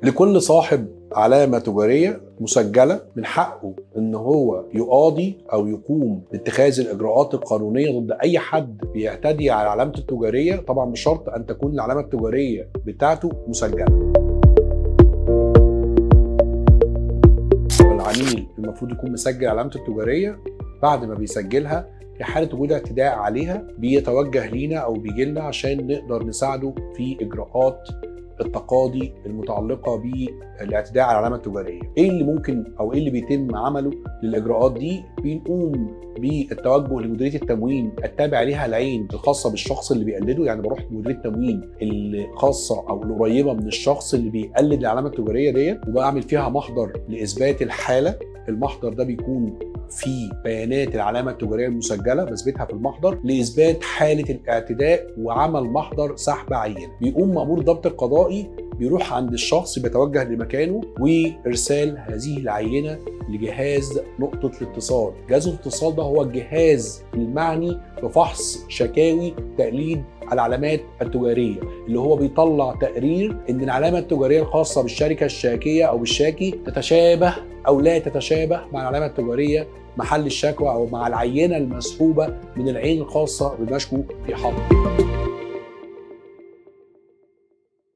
لكل صاحب علامة تجارية مسجلة من حقه ان هو يقاضي او يقوم باتخاذ الاجراءات القانونية ضد اي حد بيعتدي على علامته التجارية، طبعا بشرط ان تكون العلامة التجارية بتاعته مسجلة. العميل المفروض يكون مسجل علامته التجارية. بعد ما بيسجلها في حالة وجود اعتداء عليها بيتوجه لينا او بيجي لنا عشان نقدر نساعده في اجراءات التقاضي المتعلقه بالاعتداء على العلامه التجاريه. ايه اللي ممكن او ايه اللي بيتم عمله للاجراءات دي؟ بنقوم بالتوجه لمديريه التموين التابع ليها العين الخاصه بالشخص اللي بيقلده، يعني بروح لمديريه التموين الخاصه او القريبه من الشخص اللي بيقلد العلامه التجاريه ديت، وبعمل فيها محضر لاثبات الحاله. المحضر ده بيكون في بيانات العلامة التجارية المسجلة، بثبتها في المحضر لإثبات حالة الاعتداء وعمل محضر سحب عينة. بيقوم مأمور الضبط القضائي بيروح عند الشخص، بيتوجه لمكانه وإرسال هذه العينة لجهاز نقطة الاتصال. جهاز الاتصال ده هو الجهاز المعني بفحص شكاوي تقليد العلامات التجارية، اللي هو بيطلع تقرير إن العلامة التجارية الخاصة بالشركة الشاكية أو بالشاكي تتشابه أو لا تتشابه مع العلامة التجارية محل الشكوى أو مع العينة المسحوبة من العين الخاصة بالمشكو في حقه.